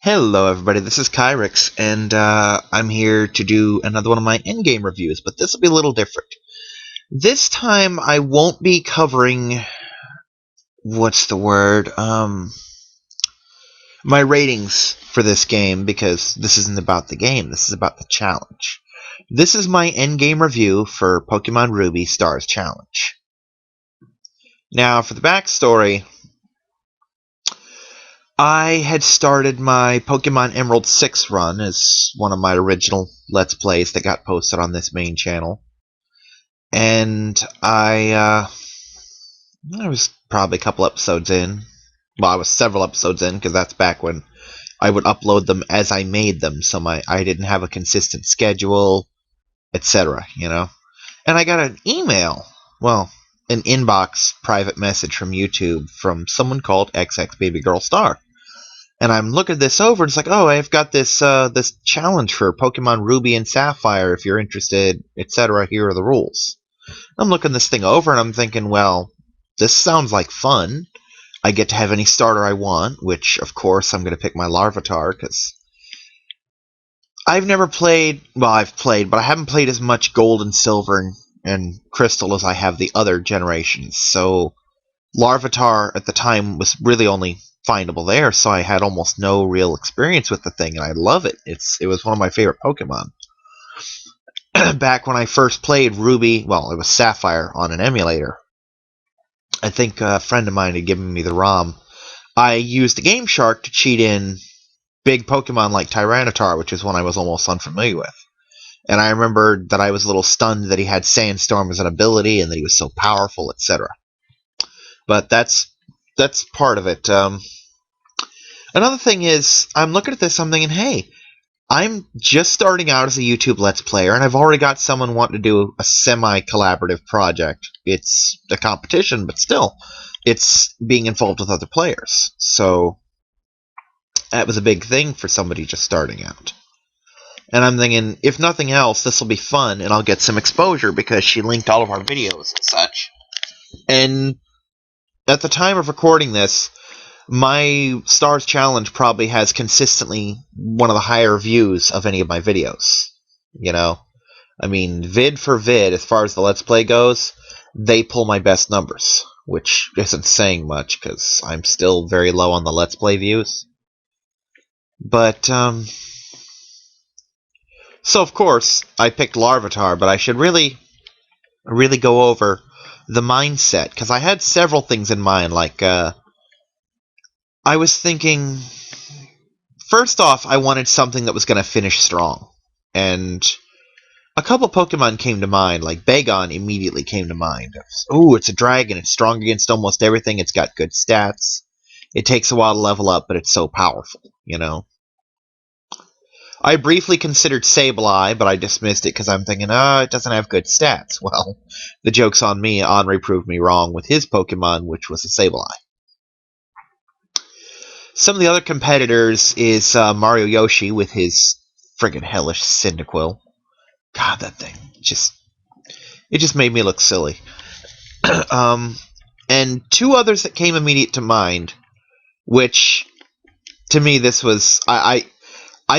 Hello everybody, this is Kyrix, and I'm here to do another one of my Endgame reviews, but this will be a little different. This time I won't be covering, what's the word, my ratings for this game, because this isn't about the game, this is about the challenge. This is my Endgame review for Pokemon Ruby Stars Challenge. Now, for the backstory, I had started my Pokemon Emerald 6 run as one of my original Let's Plays that got posted on this main channel. And I was probably a couple episodes in. Well, I was several episodes in, because that's back when I would upload them as I made them, so I didn't have a consistent schedule, etc., And I got an email, well, an inbox private message from YouTube from someone called XXBabyGirlStar. And I'm looking this over, and it's like, oh, I've got this this challenge for Pokemon Ruby and Sapphire. If you're interested, etc., here are the rules. I'm looking this thing over, and I'm thinking, well, this sounds like fun. I get to have any starter I want, which, of course, I'm going to pick my Larvitar, because I've never played, well, I've played, but I haven't played as much Gold and Silver and Crystal as I have the other generations. So Larvitar at the time was really only findable there, so I had almost no real experience with the thing, and I love it. It was one of my favorite Pokemon. Back when I first played Ruby, well, it was Sapphire on an emulator. I think a friend of mine had given me the ROM. I used the Game Shark to cheat in big Pokemon like Tyranitar, which is one I was almost unfamiliar with. And I remember that I was a little stunned that he had Sandstorm as an ability and that he was so powerful, etc. But that's part of it. Another thing is, I'm looking at this, I'm thinking, hey, I'm just starting out as a YouTube Let's Player, and I've already got someone wanting to do a semi-collaborative project. It's a competition, but still, it's being involved with other players. So that was a big thing for somebody just starting out. And I'm thinking, if nothing else, this will be fun, and I'll get some exposure, because she linked all of our videos and such. And at the time of recording this, my Stars Challenge probably has consistently one of the higher views of any of my videos. I mean, vid for vid, as far as the Let's Play goes, they pull my best numbers, which isn't saying much, because I'm still very low on the Let's Play views. But, so of course, I picked Larvitar, but I should really go over the mindset, because I had several things in mind, like, I was thinking, first off, I wanted something that was going to finish strong. And a couple Pokemon came to mind, like Bagon immediately came to mind. Ooh, it's a dragon, it's strong against almost everything, it's got good stats. It takes a while to level up, but it's so powerful, I briefly considered Sableye, but I dismissed it because I'm thinking, it doesn't have good stats. Well, the joke's on me. Henri proved me wrong with his Pokemon, which was a Sableye. Some of the other competitors is Mario Yoshi with his friggin' hellish Cyndaquil. God, that thing it just made me look silly. And two others that came immediate to mind, which to me this was I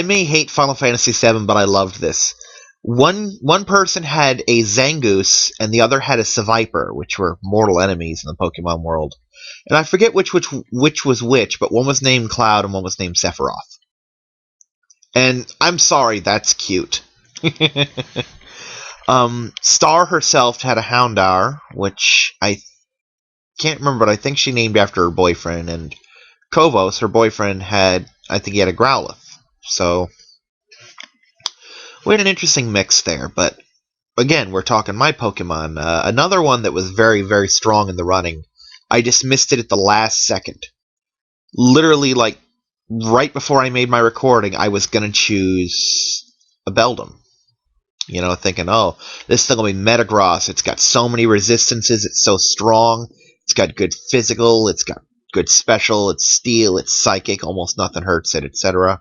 may hate Final Fantasy VII, but I loved this. One person had a Zangoose, and the other had a Seviper, which were mortal enemies in the Pokemon world. And I forget which was which, but one was named Cloud and one was named Sephiroth. And I'm sorry, that's cute. Star herself had a Houndour, which I can't remember, but I think she named after her boyfriend. And Kovos, her boyfriend, I think he had a Growlithe. So we had an interesting mix there, but again, we're talking my Pokemon. Another one that was very, very strong in the running. I dismissed it at the last second. Literally, like, right before I made my recording, I was going to choose a Beldum. Thinking, oh, this thing will be Metagross. It's got so many resistances. It's so strong. It's got good physical. It's got good special. It's steel. It's psychic. Almost nothing hurts it, etc.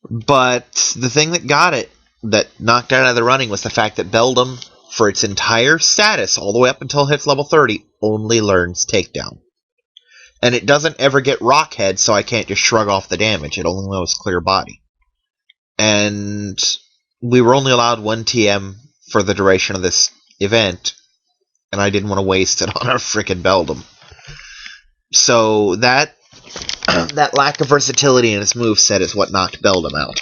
But the thing that got it, that knocked it out of the running, was the fact that Beldum, for its entire status, all the way up until it hits level 30, only learns Takedown. And it doesn't ever get rock head, so I can't just shrug off the damage. It only knows clear body. And we were only allowed 1 TM for the duration of this event, and I didn't want to waste it on our frickin' Beldum. So that that lack of versatility in its moveset is what knocked Beldum out.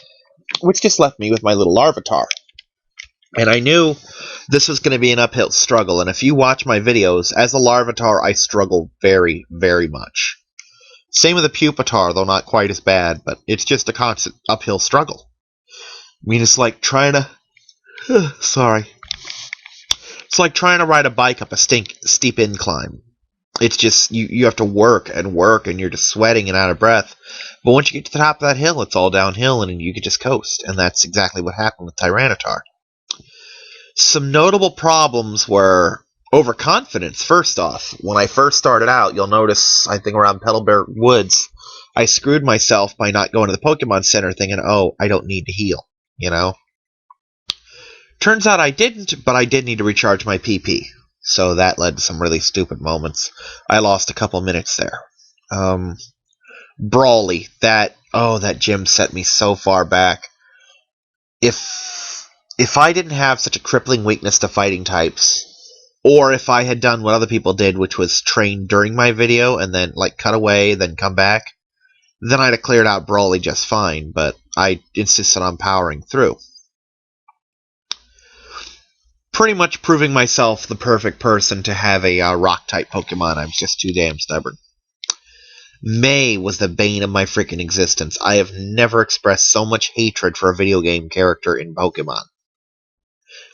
Which just left me with my little Larvitar. And I knew this was going to be an uphill struggle, and if you watch my videos, as a Larvitar, I struggle very, very much. Same with the Pupitar, though not quite as bad, but it's just a constant uphill struggle. I mean, it's like trying to... sorry. It's like trying to ride a bike up a steep incline. It's just, you have to work, and you're just sweating and out of breath. But once you get to the top of that hill, it's all downhill, and you can just coast. And that's exactly what happened with Tyranitar. Some notable problems were overconfidence, first off. When I first started out, you'll notice, I think around Petalbear Woods, I screwed myself by not going to the Pokemon Center thinking, oh, I don't need to heal, you know? Turns out I didn't, but I did need to recharge my PP. So that led to some really stupid moments. I lost a couple minutes there. Brawly, that gym set me so far back. If I didn't have such a crippling weakness to fighting types, or if I had done what other people did, which was train during my video and then like cut away, then come back, then I'd have cleared out Brawly just fine, but I insisted on powering through. Pretty much proving myself the perfect person to have a rock-type Pokemon. I was just too damn stubborn. May was the bane of my freaking existence. I have never expressed so much hatred for a video game character in Pokemon.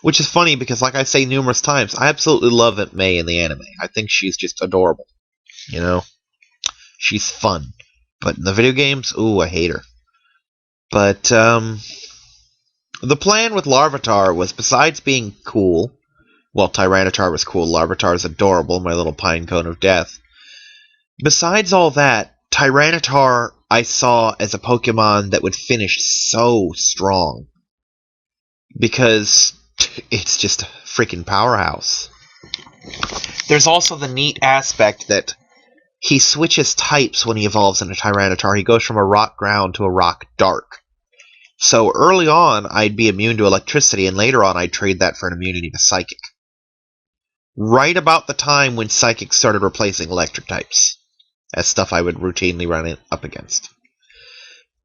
Which is funny because, like I say numerous times, I absolutely love May in the anime. I think she's just adorable. You know? She's fun. But in the video games, ooh, I hate her. But, the plan with Larvitar was, besides being cool, well, Tyranitar was cool, Larvitar is adorable, my little pine cone of death. Besides all that, Tyranitar I saw as a Pokemon that would finish so strong. Because it's just a freaking powerhouse. There's also the neat aspect that he switches types when he evolves into Tyranitar. He goes from a rock ground to a rock dark. So early on, I'd be immune to electricity, and later on, I'd trade that for an immunity to psychic. Right about the time when psychic started replacing electric types, as stuff I would routinely run up against.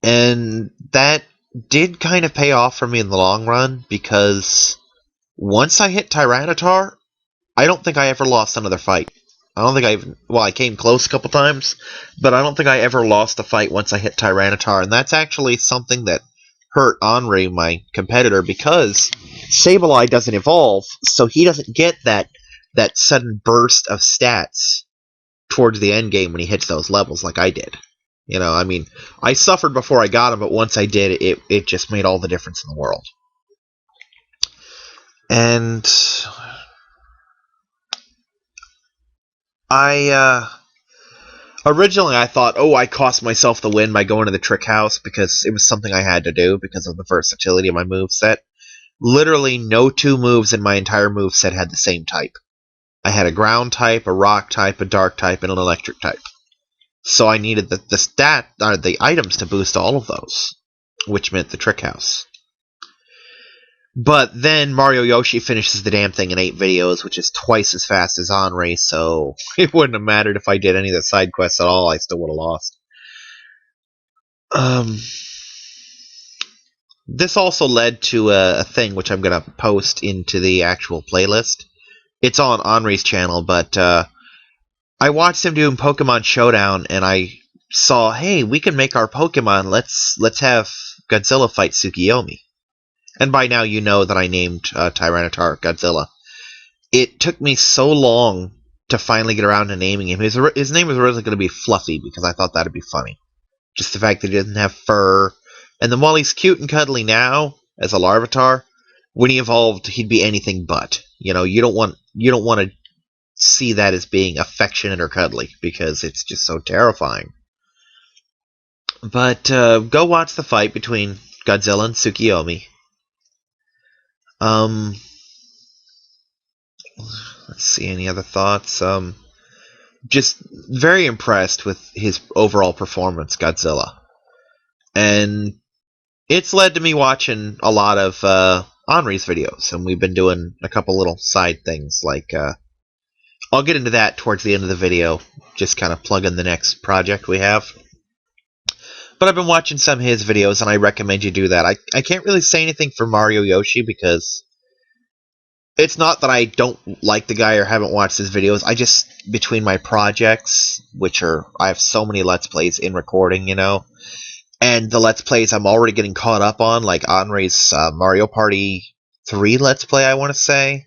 And that did kind of pay off for me in the long run, because once I hit Tyranitar, I don't think I ever lost another fight. I came close a couple times, but I don't think I ever lost a fight once I hit Tyranitar, and that's actually something that hurt Henri, my competitor, because Sableye doesn't evolve, so he doesn't get that sudden burst of stats towards the end game when he hits those levels like I did. You know, I mean, I suffered before I got him, but once I did, it just made all the difference in the world. And originally I thought, oh, I cost myself the win by going to the Trick House because it was something I had to do because of the versatility of my moveset. Literally no two moves in my entire moveset had the same type. I had a ground type, a rock type, a dark type, and an electric type. So I needed the items to boost all of those, which meant the Trick House. But then Mario Yoshi finishes the damn thing in 8 videos, which is twice as fast as Henri, so it wouldn't have mattered if I did any of the side quests at all, I still would have lost. This also led to a thing which I'm going to post into the actual playlist. It's on Henri's channel, but I watched him doing Pokemon Showdown, and I saw, hey, we can make our Pokemon, let's have Godzilla fight Tsukiyomi. And by now you know that I named Tyranitar Godzilla. It took me so long to finally get around to naming him. His name was originally going to be Fluffy, because I thought that would be funny. Just the fact that he doesn't have fur. And then while he's cute and cuddly now, as a Larvitar, when he evolved, he'd be anything but. You know, you don't want to see that as being affectionate or cuddly, because it's just so terrifying. But go watch the fight between Godzilla and Tsukiyomi. Let's see, any other thoughts? just very impressed with his overall performance, Godzilla. And it's led to me watching a lot of Henri's videos, and we've been doing a couple little side things, like I'll get into that towards the end of the video, just kind of plug in the next project we have. But I've been watching some of his videos, and I recommend you do that. I can't really say anything for Mario Yoshi, because it's not that I don't like the guy or haven't watched his videos. I just, between my projects, which are, I have so many Let's Plays in recording, and the Let's Plays I'm already getting caught up on, like Henri's Mario Party 3 Let's Play, I want to say,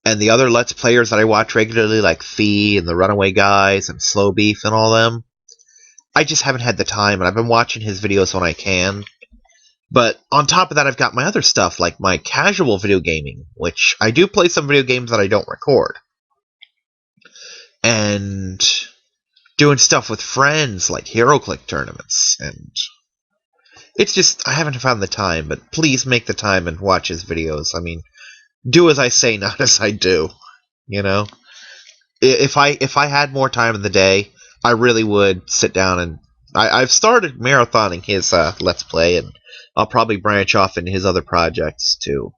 and the other Let's Players that I watch regularly, like Fee and the Runaway Guys and Slow Beef and all them. I just haven't had the time, and I've been watching his videos when I can. But on top of that, I've got my other stuff, like my casual video gaming, which I do play some video games that I don't record. And doing stuff with friends, like HeroClick tournaments, and it's just, I haven't found the time, but please make the time and watch his videos. I mean, do as I say, not as I do, If I had more time in the day, I really would sit down and... I've started marathoning his Let's Play, and I'll probably branch off into his other projects, too.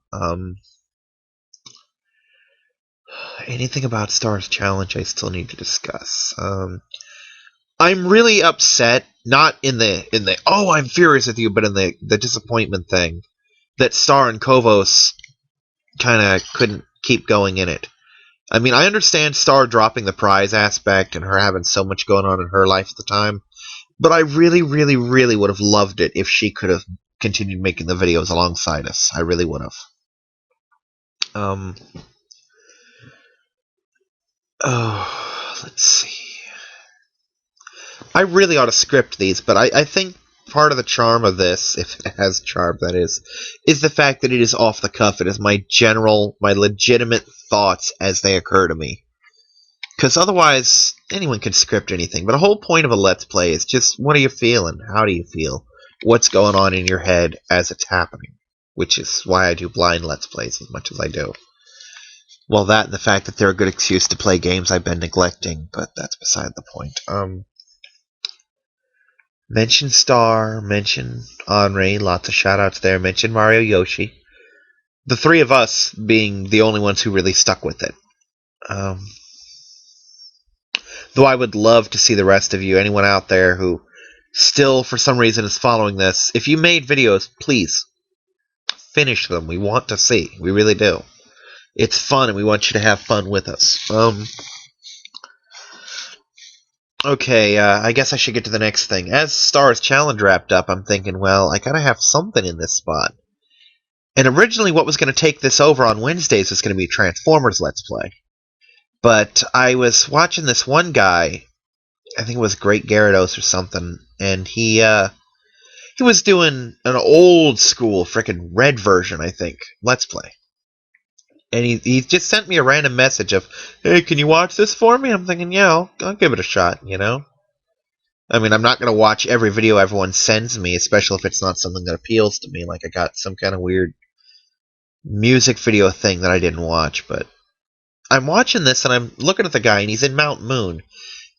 Anything about Star's Challenge I still need to discuss. I'm really upset, not in the oh, I'm furious with you, but in the disappointment thing, that Star and Kovos kind of couldn't keep going in it. I mean, I understand Star dropping the prize aspect and her having so much going on in her life at the time, but I really, really, really would have loved it if she could have continued making the videos alongside us. I really would have. Oh, let's see. I really ought to script these, but I think part of the charm of this, if it has charm, that is the fact that it is off the cuff. It is my legitimate thoughts as they occur to me. Because otherwise, anyone can script anything. But the whole point of a Let's Play is just, what are you feeling? How do you feel? What's going on in your head as it's happening? Which is why I do blind Let's Plays as much as I do. Well, that and the fact that they're a good excuse to play games I've been neglecting, but that's beside the point. Mention Star, mention Henri, lots of shoutouts there, mention Mario Yoshi. The three of us being the only ones who really stuck with it. Though I would love to see the rest of you, anyone out there who still, for some reason, is following this. If you made videos, please, finish them. We want to see. We really do. It's fun, and we want you to have fun with us. Okay, I guess I should get to the next thing. As Star's Challenge wrapped up, I'm thinking, well, I gotta have something in this spot. And originally what was going to take this over on Wednesdays was going to be Transformers Let's Play. But I was watching this one guy, I think it was Great Gyarados or something, and he was doing an old school frickin' red version, I think, Let's Play. And he just sent me a random message of, hey, can you watch this for me? I'm thinking, yeah, I'll give it a shot, I mean, I'm not going to watch every video everyone sends me, especially if it's not something that appeals to me, like I got some kind of weird music video thing that I didn't watch, but I'm watching this and I'm looking at the guy, and he's in Mount Moon,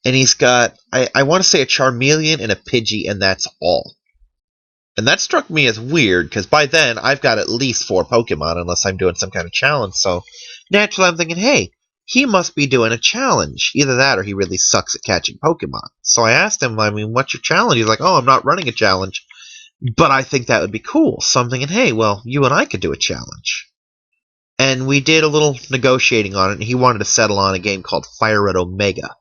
and he's got, I want to say a Charmeleon and a Pidgey, and that's all. And that struck me as weird, because by then, I've got at least 4 Pokemon, unless I'm doing some kind of challenge, so naturally I'm thinking, hey, he must be doing a challenge. Either that, or he really sucks at catching Pokemon. So I asked him, I mean, what's your challenge? He's like, oh, I'm not running a challenge, but I think that would be cool. So I'm thinking, hey, well, you and I could do a challenge. And we did a little negotiating on it, and he wanted to settle on a game called Fire Red Omega,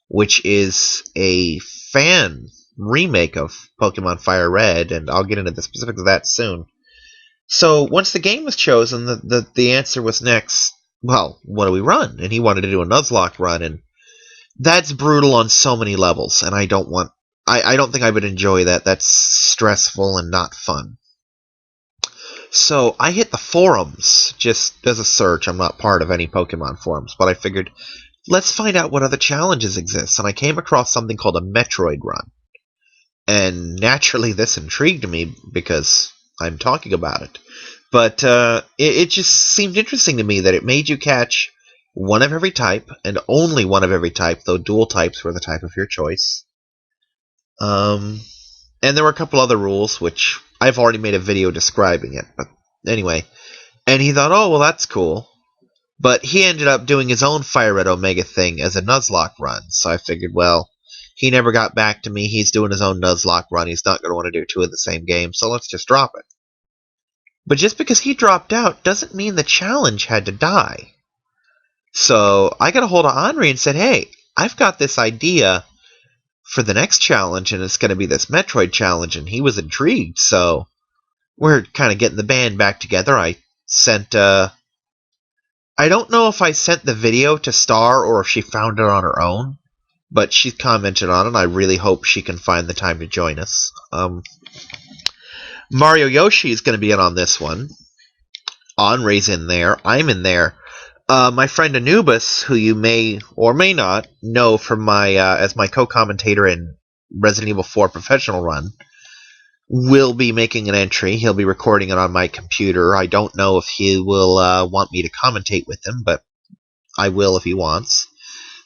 which is a fan remake of Pokemon Fire Red, and I'll get into the specifics of that soon. So once the game was chosen, the answer was next, well, what do we run? And he wanted to do a Nuzlocke run, and that's brutal on so many levels, and I don't think I would enjoy that. That's stressful and not fun. So I hit the forums just as a search. I'm not part of any Pokemon forums, but I figured, let's find out what other challenges exist, and I came across something called a Metroid run. And naturally this intrigued me because I'm talking about it. But it just seemed interesting to me that it made you catch one of every type, and only one of every type, though dual types were the type of your choice. And there were a couple other rules, which I've already made a video describing it, but anyway. And he thought, oh, well, that's cool. But he ended up doing his own Fire Red Omega thing as a Nuzlocke run, so I figured, well, he never got back to me, he's doing his own Nuzlocke run, he's not going to want to do two of the same game, so let's just drop it. But just because he dropped out doesn't mean the challenge had to die. So I got a hold of Henri and said, hey, I've got this idea for the next challenge, and it's going to be this Metroid challenge, and he was intrigued, so we're kind of getting the band back together. I sent, I don't know if I sent the video to Star or if she found it on her own, but she commented on it, and I really hope she can find the time to join us. Mario Yoshi is going to be in on this one. Henri's in there. I'm in there. My friend Anubis, who you may or may not know from my as my co-commentator in Resident Evil 4 Professional Run, will be making an entry. He'll be recording it on my computer. I don't know if he will want me to commentate with him, but I will if he wants.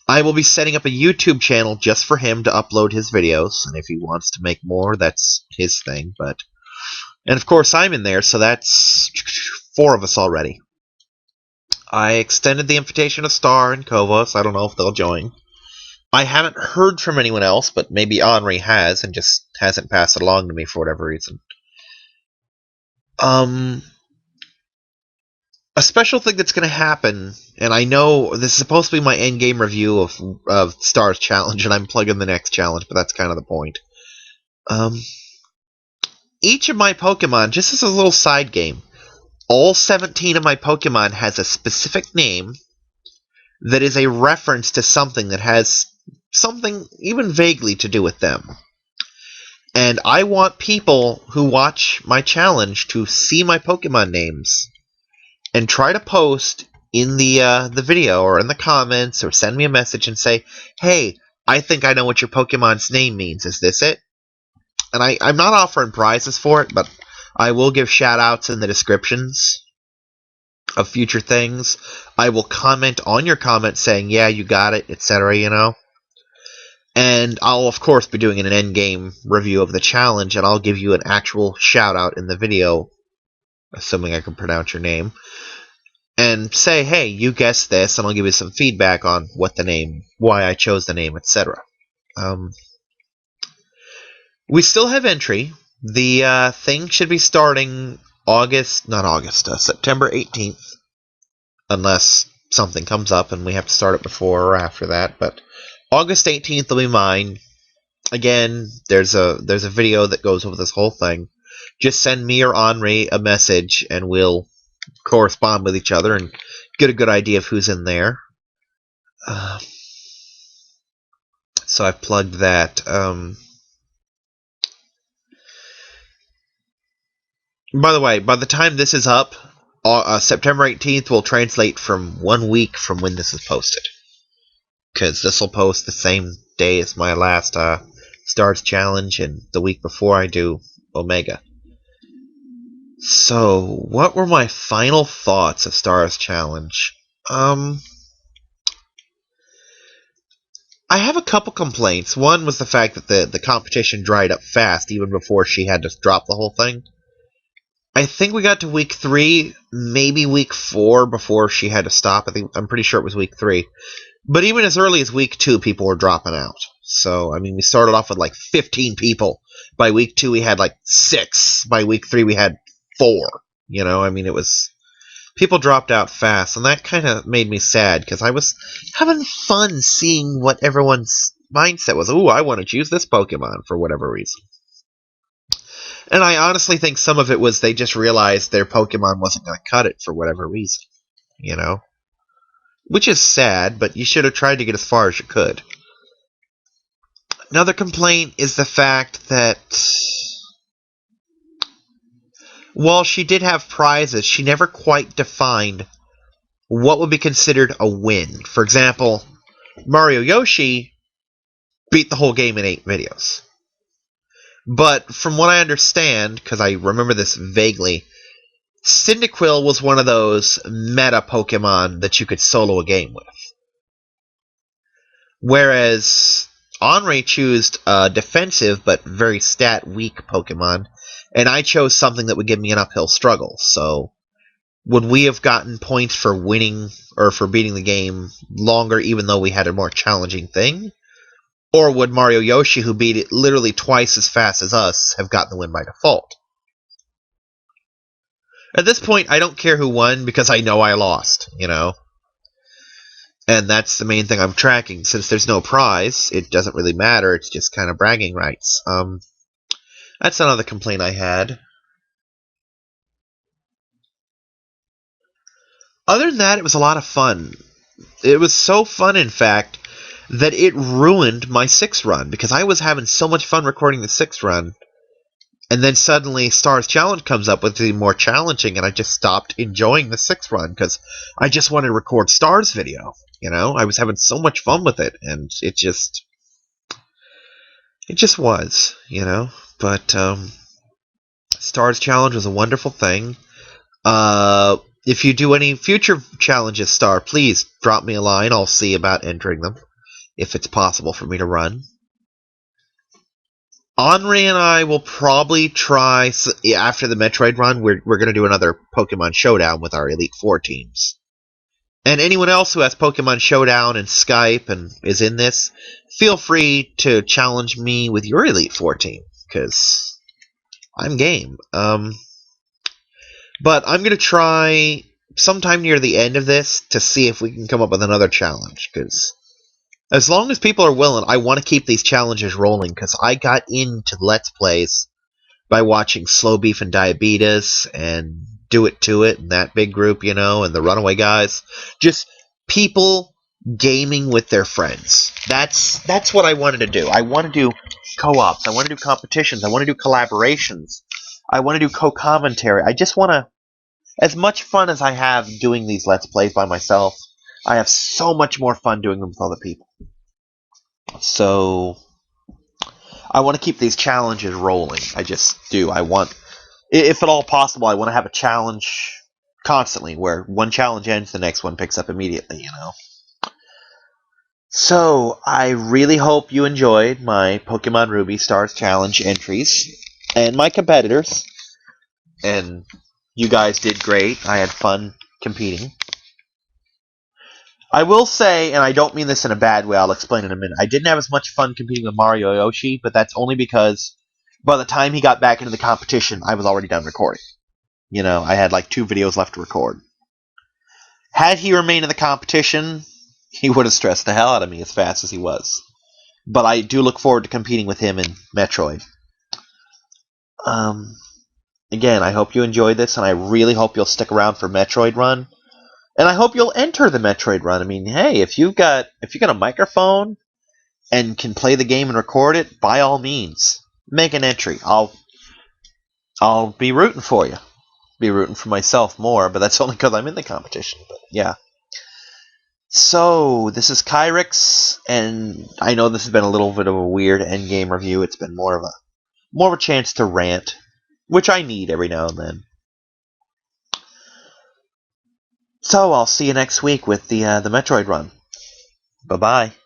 I will be setting up a YouTube channel just for him to upload his videos, and if he wants to make more, that's his thing. And of course, I'm in there, so that's 4 of us already. I extended the invitation to Star and Kovos. I don't know if they'll join. I haven't heard from anyone else, but maybe Henri has and just hasn't passed it along to me for whatever reason. A special thing that's going to happen, and I know this is supposed to be my endgame review of Star's challenge, and I'm plugging the next challenge, but that's kind of the point. Each of my Pokemon, just as a little side game, all 17 of my Pokemon has a specific name that is a reference to something that has something even vaguely to do with them. And I want people who watch my challenge to see my Pokemon names and try to post in the video or in the comments or send me a message and say, hey, I think I know what your Pokemon's name means. Is this it? And I'm not offering prizes for it, but I will give shout-outs in the descriptions of future things. I will comment on your comment saying, yeah, you got it, etc., you know. And I'll, of course, be doing an endgame review of the challenge, and I'll give you an actual shout-out in the video, assuming I can pronounce your name, and say, hey, you guessed this, and I'll give you some feedback on what the name, why I chose the name, etc. We still have entry. The thing should be starting September 18th, unless something comes up and we have to start it before or after that. But August 18th will be mine. Again, there's a video that goes over this whole thing. Just send me or Henri a message, and we'll correspond with each other and get a good idea of who's in there. So I've plugged that. By the way, by the time this is up, September 18th will translate from 1 week from when this is posted. Because this will post the same day as my last Stars Challenge, and the week before I do Omega. So, what were my final thoughts of Stars Challenge? I have a couple complaints. One was the fact that the competition dried up fast, even before she had to drop the whole thing. I think we got to week 3, maybe week 4 before she had to stop. I'm pretty sure it was week 3. But even as early as week 2, people were dropping out. So, I mean, we started off with like 15 people. By week 2, we had like 6. By week 3, we had 4. You know, I mean, it was... People dropped out fast, and that kind of made me sad, because I was having fun seeing what everyone's mindset was. Ooh, I want to choose this Pokemon for whatever reason. And I honestly think some of it was they just realized their Pokemon wasn't going to cut it for whatever reason. You know? Which is sad, but you should have tried to get as far as you could. Another complaint is the fact that while she did have prizes, she never quite defined what would be considered a win. For example, Mario Yoshi beat the whole game in 8 videos. But from what I understand, because I remember this vaguely, Cyndaquil was one of those meta Pokemon that you could solo a game with. Whereas Henri chose a defensive but very stat-weak Pokemon, and I chose something that would give me an uphill struggle. So, would we have gotten points for winning or for beating the game longer even though we had a more challenging thing? Or would Mario Yoshi, who beat it literally twice as fast as us, have gotten the win by default? At this point, I don't care who won because I know I lost, you know? And that's the main thing I'm tracking. Since there's no prize, it doesn't really matter. It's just kind of bragging rights. That's another complaint I had. Other than that, it was a lot of fun. It was so fun, in fact, that it ruined my 6th run, because I was having so much fun recording the 6th run, and then suddenly Stars Challenge comes up with the more challenging, and I just stopped enjoying the 6th run, because I just wanted to record Stars video. You know, I was having so much fun with it, and it just was, you know. But Stars Challenge was a wonderful thing. If you do any future challenges, Star, please drop me a line. I'll see about entering them, if it's possible for me to run. Henri and I will probably try, after the Metroid run, we're going to do another Pokemon Showdown with our Elite Four teams. And anyone else who has Pokemon Showdown and Skype and is in this, feel free to challenge me with your Elite Four team, because I'm game. But I'm going to try sometime near the end of this to see if we can come up with another challenge, because as long as people are willing, I want to keep these challenges rolling, because I got into Let's Plays by watching Slow Beef and Diabetes and Do It To It and that big group, you know, and the Runaway Guys. Just people gaming with their friends. That's what I wanted to do. I want to do co-ops. I want to do competitions. I want to do collaborations. I want to do co-commentary. I just want to... As much fun as I have doing these Let's Plays by myself, I have so much more fun doing them with other people. So, I want to keep these challenges rolling. I just do. I want, if at all possible, I want to have a challenge constantly, where one challenge ends, the next one picks up immediately, you know? So, I really hope you enjoyed my Pokemon Ruby Stars Challenge entries, and my competitors. And you guys did great. I had fun competing. I will say, and I don't mean this in a bad way, I'll explain in a minute, I didn't have as much fun competing with Mario Yoshi, but that's only because by the time he got back into the competition, I was already done recording. You know, I had like 2 videos left to record. Had he remained in the competition, he would have stressed the hell out of me as fast as he was. But I do look forward to competing with him in Metroid. Again, I hope you enjoyed this, and I really hope you'll stick around for Metroid Run. And I hope you'll enter the Metroid Run. I mean, hey, if you got a microphone and can play the game and record it, by all means, make an entry. I'll be rooting for you. Be rooting for myself more, but that's only because I'm in the competition. But yeah. So this is Kyrix, and I know this has been a little bit of a weird Endgame review. It's been more of a chance to rant, which I need every now and then. So I'll see you next week with the Metroid Run. Bye bye.